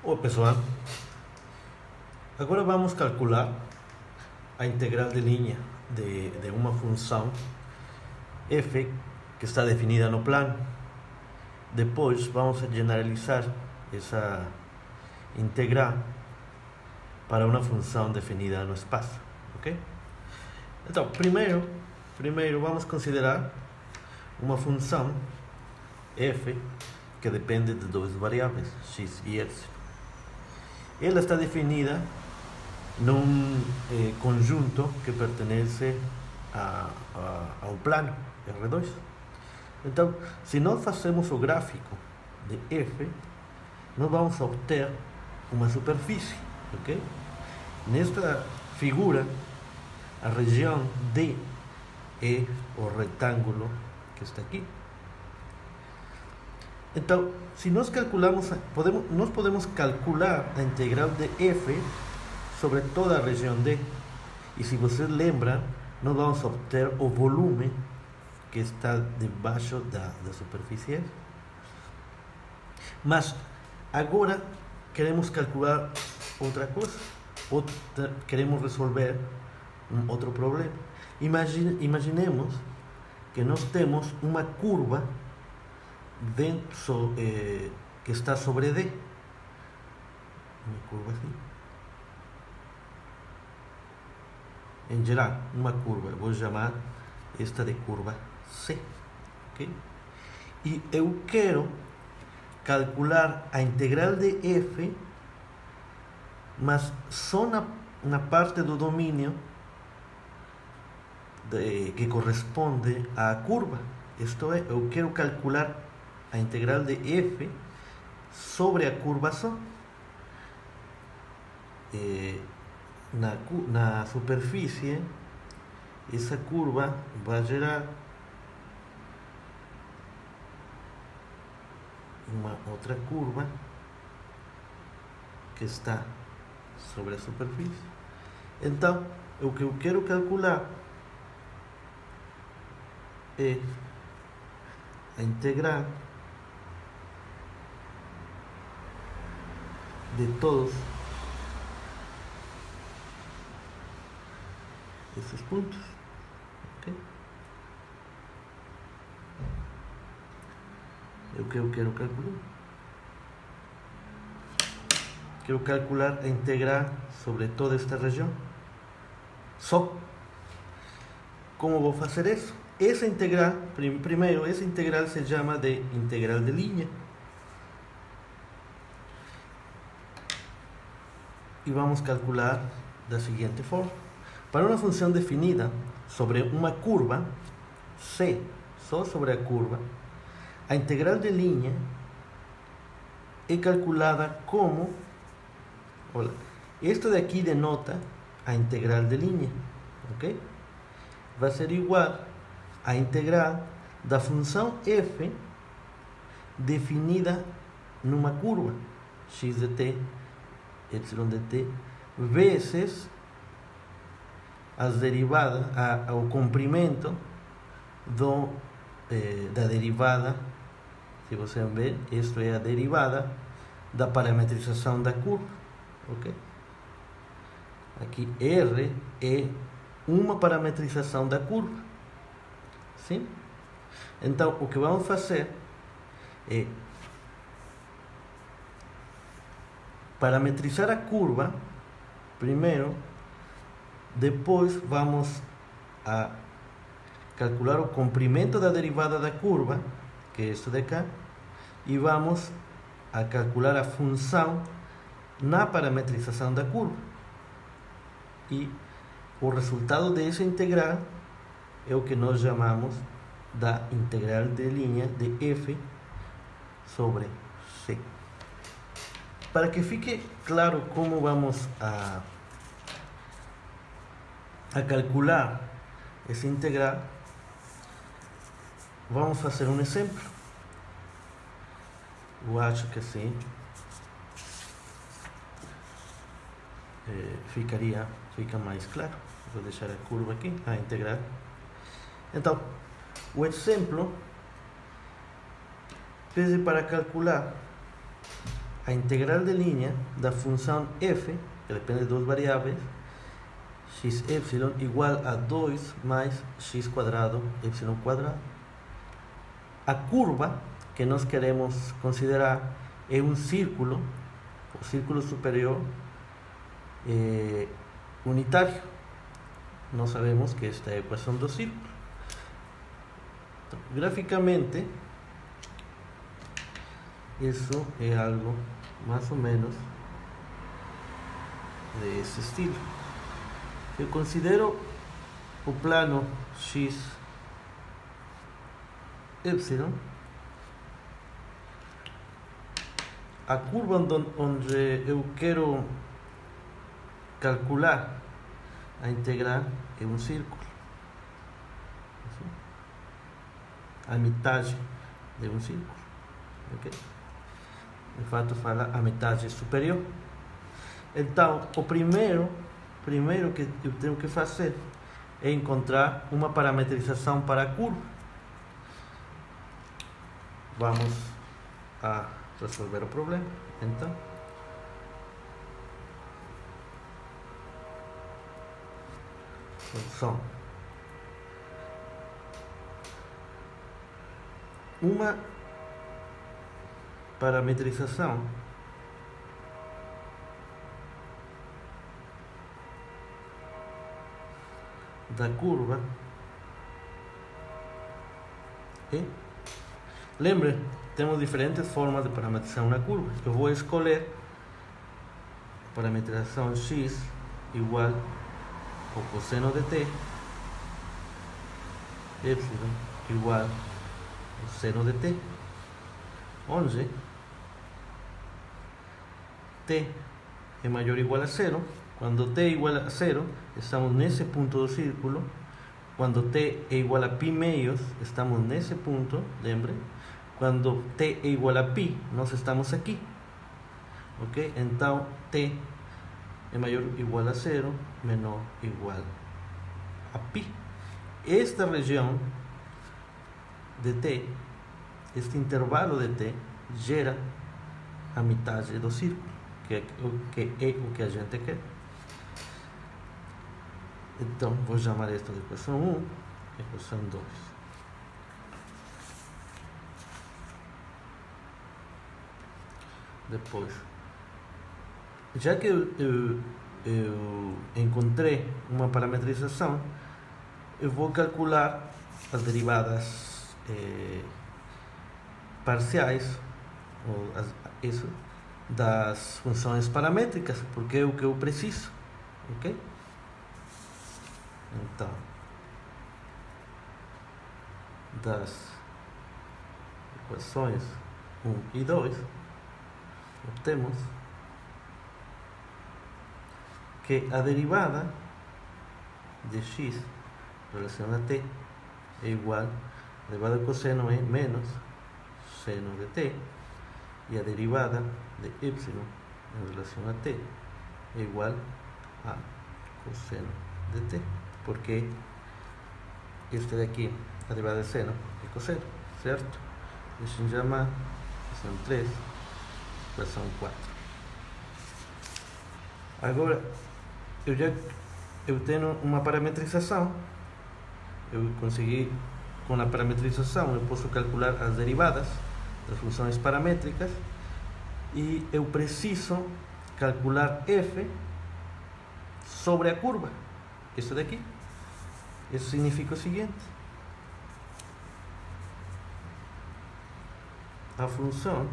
Oi pessoal, agora vamos calcular a integral de linha de uma função f que está definida no plano. Depois vamos generalizar essa integral para uma função definida no espaço, ok? Então, primeiro vamos considerar uma função f que depende de duas variáveis, x e y. Ela está definida num conjunto que pertence ao plano R2. Então, se nós fazemos o gráfico de f, nós vamos obter uma superfície, ok? Nesta figura, a região D é o retângulo que está aqui. Então, se nós calculamos, nós podemos calcular a integral de f sobre toda a região D. E se você lembra, nós vamos obter o volume que está debaixo da superfície. Mas agora queremos calcular outra coisa. Queremos resolver um outro problema. Imaginemos que nós temos uma curva dentro, que está sobre D. Uma curva assim. Em geral, uma curva. Eu vou chamar esta de curva C. Okay? E eu quero calcular a integral de f, mas só na parte do domínio que corresponde à curva. Isto é, eu quero calcular a integral de f sobre a curva só. Na superfície, essa curva vai gerar uma outra curva que está sobre a superfície. Então, o que eu quero calcular é a integral de todos esses pontos, ok? É o que eu quero calcular. Quero calcular a integral sobre toda esta região. Só. Como vou fazer isso? Essa integral, primeiro, essa integral se chama de integral de linha. E vamos calcular da seguinte forma. Para uma função definida sobre uma curva, C, só sobre a curva, a integral de linha é calculada como... Olha, isto daqui denota a integral de linha, ok? Vai ser igual à integral da função f definida numa curva, x de t, y de t, vezes as derivadas, ao comprimento da derivada. Se você ver, isto é a derivada da parametrização da curva, ok? Aqui R é uma parametrização da curva, sim? Então, o que vamos fazer é parametrizar a curva primeiro. Depois vamos a calcular o comprimento da derivada da curva, que é isso de cá, e vamos a calcular a função na parametrização da curva. E o resultado dessa integral é o que nós chamamos da integral de linha de f sobre C. Para que fique claro como vamos a calcular essa integral, vamos fazer um exemplo. Eu acho que assim fica mais claro. Vou deixar a curva aqui, a integral. Então, o exemplo pede para calcular a integral de linha da função f, que depende de duas variáveis, x epsilon igual a 2 mais x quadrado epsilon quadrado. A curva que nós queremos considerar é um círculo, o círculo superior unitário. Nós sabemos que esta é a equação do círculo. Então, graficamente, isso é algo mais ou menos desse estilo. Eu considero o plano x epsilon, a curva onde eu quero calcular a integral é um círculo, a metade de um círculo, ok? De fato fala a metade superior. Então, o primeiro que eu tenho que fazer é encontrar uma parametrização para a curva. Vamos a resolver o problema, então. São uma parametrização da curva e lembre, temos diferentes formas de parametrização na curva. Eu vou escolher a parametrização x igual ao cosseno de t, epsilon igual ao seno de t, onde t é maior ou igual a zero. Quando t é igual a zero, estamos nesse ponto do círculo. Quando t é igual a π meios, estamos nesse ponto, lembre. Quando t é igual a π, nós estamos aqui, ok? Então t é maior ou igual a zero, menor ou igual a π. Esta região de t, este intervalo de t, gera a metade do círculo, que é o que a gente quer. Então, vou chamar esta de equação 1, equação 2. Depois, já que eu encontrei uma parametrização, eu vou calcular as derivadas parciais, ou isso, das funções paramétricas, porque é o que eu preciso, ok? Então, das equações 1 e 2, obtemos que a derivada de x em relação a t é igual, a derivada de cosseno é menos seno de t, e a derivada de epsilon em relação a t é igual a cosseno de t, porque este daqui, a derivada de seno, é cosseno, certo? Deixa eu chamar equação 3, equação 4. Agora, eu tenho uma parametrização, eu consegui, com a parametrização, eu posso calcular as derivadas das funções paramétricas, e eu preciso calcular f sobre a curva, isso daqui. Isso significa o seguinte: a função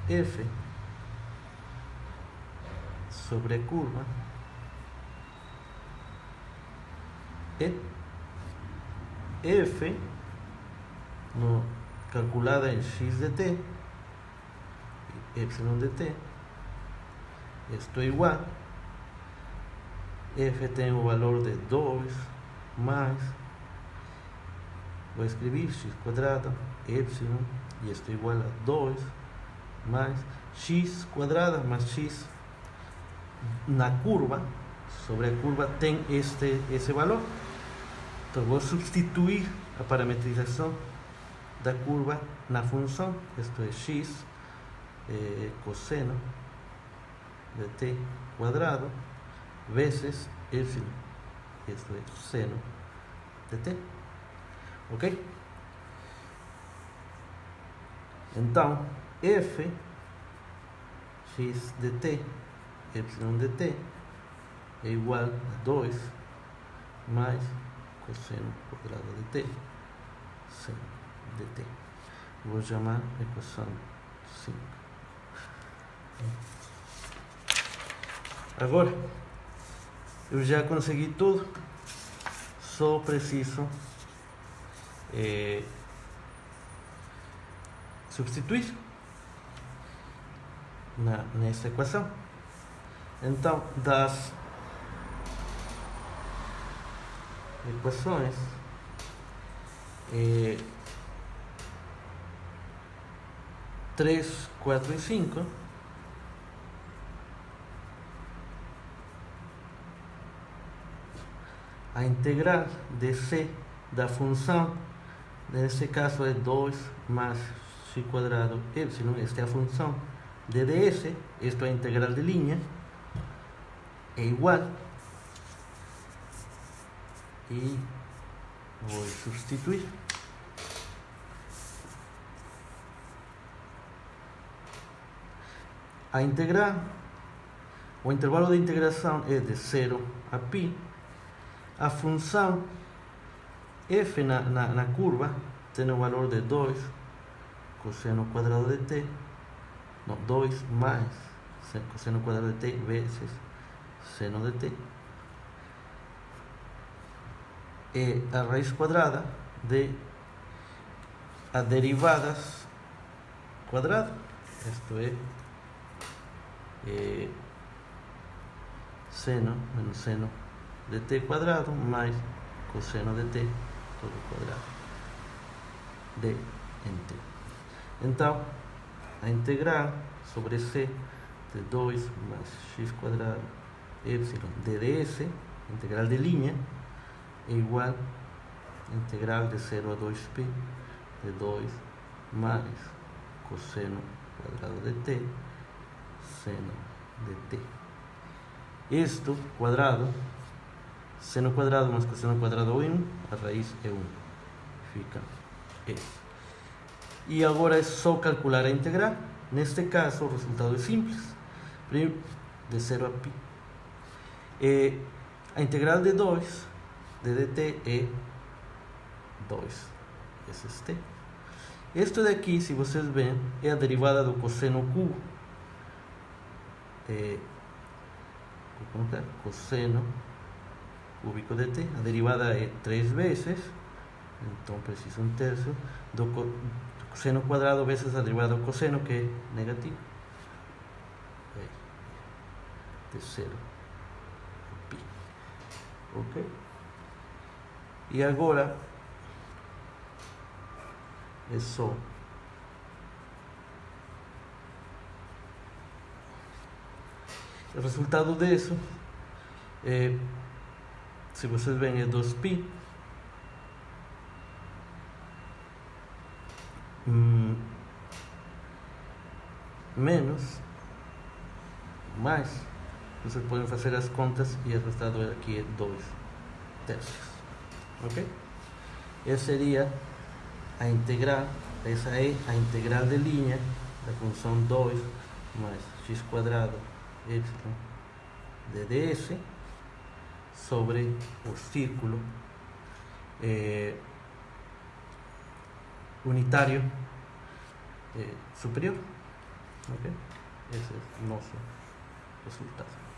f sobre a curva é f calculada em x de t e epsilon de t. Isto é igual, f tem o valor de 2 mais, vou escrever x quadrado epsilon, e isto é igual a 2 mais x quadrado mais x na curva, sobre a curva tem esse valor. Então vou substituir a parametrização da curva na função. Isto é x cosseno de t quadrado vezes y. Isto é seno de t. Ok? Então, f x de t, y de t é igual a 2 mais cosseno quadrado de t, seno de t. Vou chamar equação 5. Agora, eu já consegui tudo, só preciso substituir nesta equação. Então, das equações 3, 4 e 5, a integral de c da função, nesse caso é 2 mais x quadrado y, esta é a função de ds, isto é a integral de linha, é igual, e vou substituir. A integral, o intervalo de integração é de 0 a π. A função f na curva tem o valor de 2 cosseno quadrado de t, não, 2 mais cosseno quadrado de t vezes seno de t, é a raiz quadrada de a derivadas quadrado, isto é seno menos seno de t quadrado mais cosseno de t todo quadrado d em t. Então, a integral sobre c de 2 mais x quadrado y de ds, integral de linha, é igual a integral de 0 a 2π de 2 mais cosseno quadrado de t seno de t. Isto quadrado, seno quadrado mais cosseno quadrado é 1, a raiz é 1, fica e. E agora é só calcular a integral. Neste caso, o resultado é simples, de 0 a π. A integral de 2 de dt é 2 vezes t. Isto daqui, se vocês veem, é a derivada do cosseno cubo. Vou colocar cosseno cúbico de t. A derivada é 3 vezes, então preciso 1/3 do cosseno quadrado vezes a derivada do cosseno, que é negativo, de 0 a π. Ok? E agora é só o resultado disso se vocês veem, é 2π menos mais, vocês podem fazer as contas e o resultado aqui é 2/3. Ok? Essa seria a integral, essa é a integral de linha da função 2 mais x quadrado y de ds sobre o círculo unitário superior. Ok? Esse é o nosso resultado.